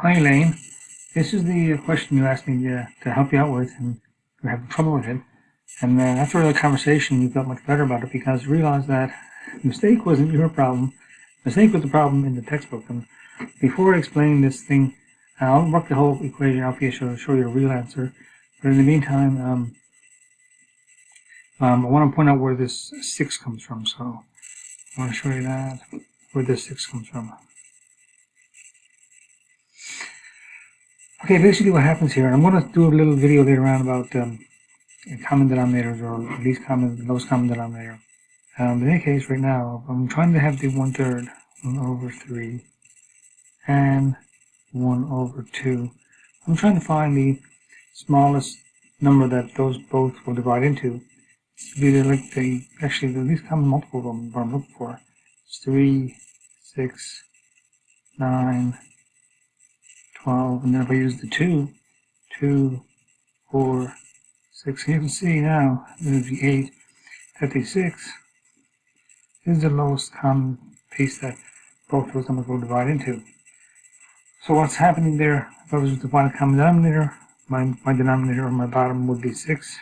Hi Elaine, this is the question you asked me to help you out with, and you're having trouble with it. And after the conversation, you felt much better about it because you realized that the mistake wasn't your problem. The mistake was the problem in the textbook. And before I explain this thing, I'll work the whole equation out for you to show you the real answer. But in the meantime, I want to point out where this 6 comes from. So I want to show you that, where this 6 comes from. Okay, basically what happens here, I'm going to do a little video later on about common denominators, or least common, lowest common denominator. In any case, right now, I'm trying to have the 1/3, 1 over 3, and 1 over 2. I'm trying to find the smallest number that those both will divide into. It's either like the least common multiple of them, what I'm looking for. It's 3, 6, 9, 12, and then if I use the 2, 4, 6, you can see now, this is the 8, 56. This is the lowest common piece that both those numbers will divide into. So what's happening there, if I was to find a common denominator, my denominator on my bottom would be 6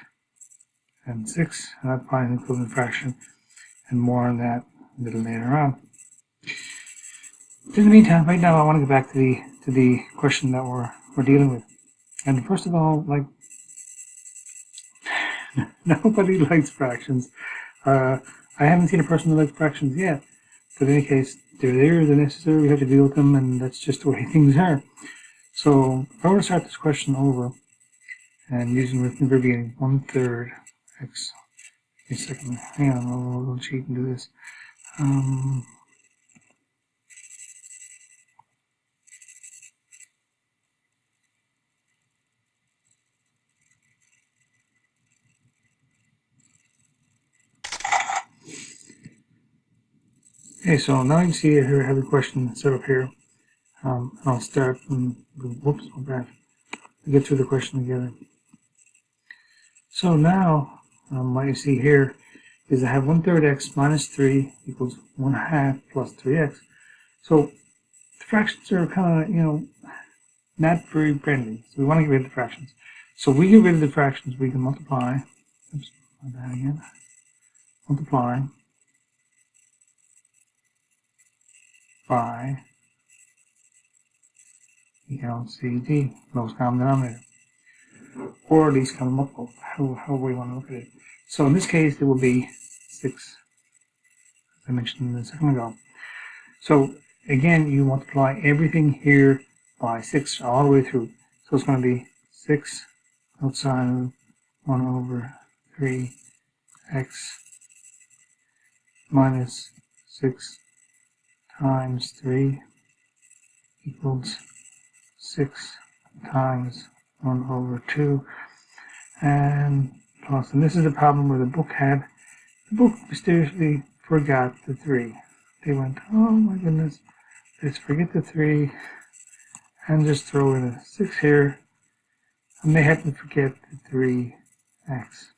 and 6, and I'd find an equivalent fraction, and more on that a little later on. In the meantime, right now I want to get back to the question that we're dealing with. And first of all, like, nobody likes fractions. I haven't seen a person who likes fractions yet. But in any case, they're there, they're necessary, we have to deal with them, and that's just the way things are. So if I were to start this question over, and using from the very beginning, 1/3 x. Wait a second, hang on, I'll cheat and do this. Okay, so now you can see here I have a question set up here. And I'll start and whoops, my bad. Get through the question together. So now what you see here is I have 1/3 x minus 3 equals 1/2 plus 3x. So the fractions are kind of, not very friendly. So we want to get rid of the fractions. So we get rid of the fractions, we can multiply. Oops, my bad again. Multiply by the LCD, lowest common denominator, or least common multiple, however we want to look at it. So in this case, it will be 6, as I mentioned a second ago. So again, you multiply everything here by 6 all the way through. So it's going to be 6 outside of 1 over 3x minus 6 times 3 equals 6 times 1 over 2, and plus, and this is the problem where the book mysteriously forgot the 3. They went, oh my goodness, let's forget the 3 and just throw in a 6 here, and they had to forget the 3x.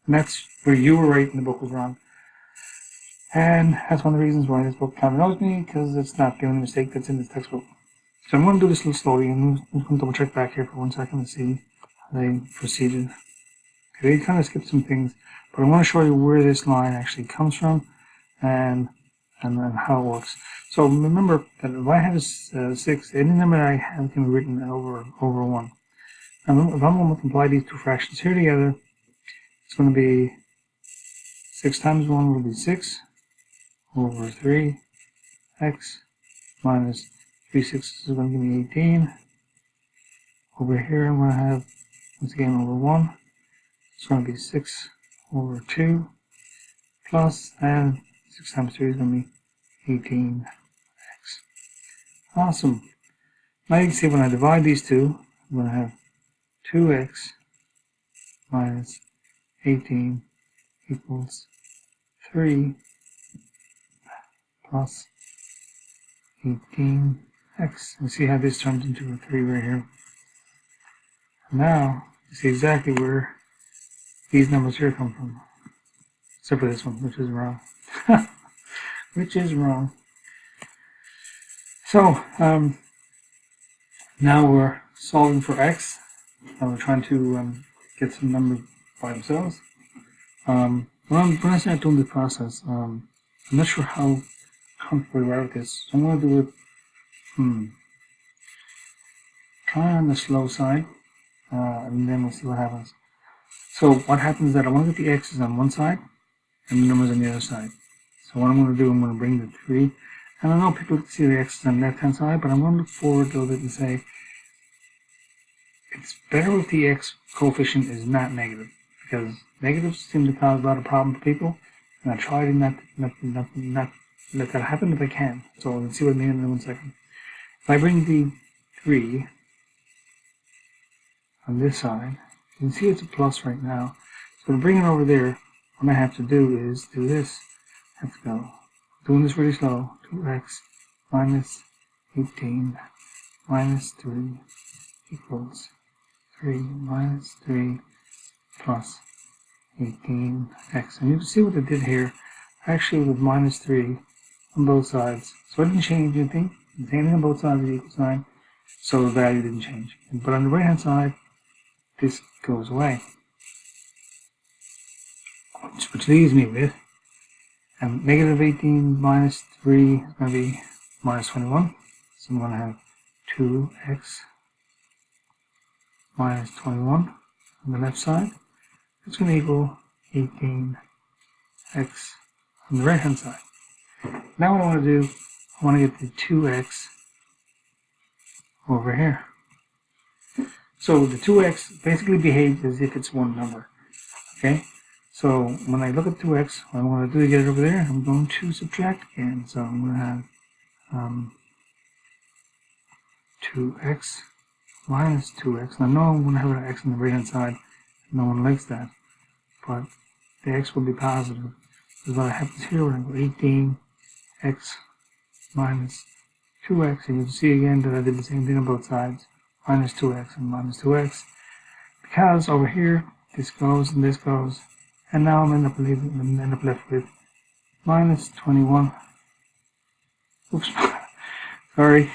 And that's where you were right and the book was wrong. And that's one of the reasons why this book kind of annoys me, because it's not the only mistake that's in this textbook. So I'm going to do this a little slowly, and I'm going to double check back here for 1 second and see how they proceeded. Okay, they kind of skipped some things, but I want to show you where this line actually comes from and then how it works. So remember that if I have a 6, any number I have can be written over 1. Now if I'm going to multiply these two fractions here together, it's going to be 6 times 1 will be 6 over 3x minus 3 6 is going to give me 18. Over here I'm going to have, once again, over 1. It's going to be 6 over 2 plus, and 6 times 3 is going to be 18x. Awesome. Now you can see when I divide these two, I'm going to have 2x minus 18 equals 3 plus 18x. And see how this turns into a 3 right here. Now you see exactly where these numbers here come from, except for this one, which is wrong. Which is wrong. So Now we're solving for x, and we're trying to get some numbers by themselves. When I start doing the process, I'm not sure how comfortable you are with this. So I'm going to do it, try on the slow side, and then we'll see what happens. So what happens is that I want to get the x's on one side, and the numbers on the other side. So what I'm going to do, I'm going to bring the 3, and I know people can see the x's on the left-hand side, but I'm going to look forward a little bit and say, it's better if the x coefficient is not negative, because negatives seem to cause a lot of problems for people, and I try to not let that happen if I can. So we'll see what I mean in 1 second. If I bring the 3 on this side, you can see it's a plus right now. So to bring it over there, what I have to do is do this. Let's go. Doing this really slow. 2x minus 18 minus 3 equals 3 minus 3 plus 18x. And you can see what I did here. Actually, with minus 3 on both sides. So I didn't change anything. The same thing on both sides of the equal sign. So the value didn't change. But on the right hand side, this goes away. Which leaves me with negative 18 minus 3 is going to be minus 21. So I'm going to have 2x minus 21 on the left side. It's going to equal 18x on the right hand side. Now what I want to do, I want to get the 2x over here. So the 2x basically behaves as if it's one number. Okay? So when I look at 2x, what I'm going to do to get it over there, I'm going to subtract again. So I'm going to have 2x minus 2x. Now I know I'm going to have an x on the right hand side. No one likes that. But the x will be positive. Because what happens here, when I go 18x minus 2x, and you can see again that I did the same thing on both sides. Minus 2x and minus 2x. Because over here, this goes and this goes. And now I'm end up left with minus 21. Oops. Sorry.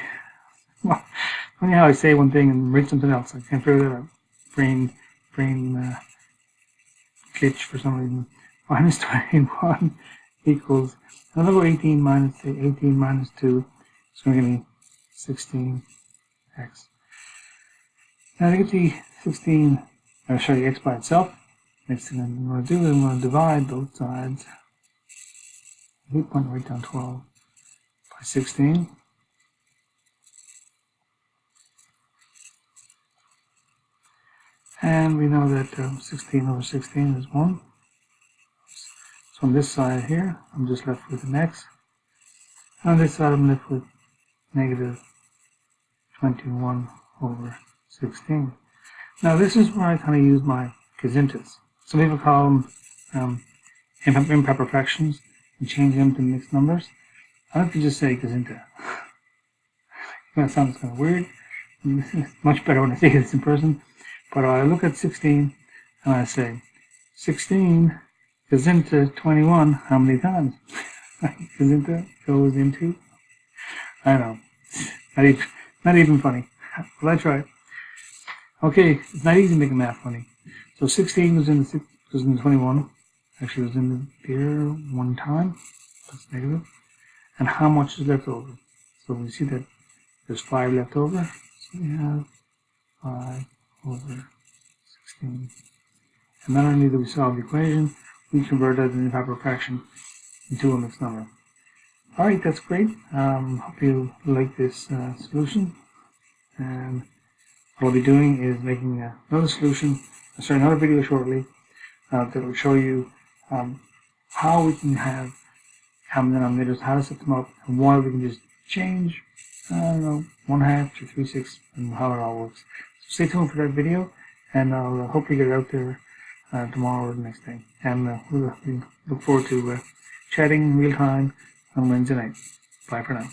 Well, funny how I say one thing and read something else. I can't figure that out. Brain glitch for some reason. Minus 21 equals, and I'll go 18 minus 2. It's going to give me 16x. Now to get the 16, I'll show you x by itself. Next thing I'm going to do is I'm going to divide both sides. 8.8 down 12 by 16. And we know that 16 over 16 is 1. So on this side here, I'm just left with an x. And on this side, I'm left with negative 21 over 16. Now this is where I kind of use my gazintas. Some people call them improper fractions and change them to mixed numbers. I like to just say gazinta. That sounds kind of weird. It's much better when I say this in person. But I look at 16 and I say, 16 goes into 21 how many times? Gazinta goes into, I don't know, not even funny. Well, I try. Okay, it's not easy making math funny. So 16 goes into 21. Actually, it was in here one time. That's negative. And how much is left over? So we see that there's 5 left over. So we have 5 over 16. And not only do we solve the equation, we convert that into improper fraction into a mixed number. Alright, that's great. Hope you like this solution. And what I'll be doing is making another video shortly that will show you how we can have common denominators, how to set them up, and why we can just change, I don't know, 1/2 to 3/6, and how it all works. So stay tuned for that video, and I'll hopefully get it out there tomorrow or the next day. And we look forward to chatting in real time on Wednesday night. Bye for now.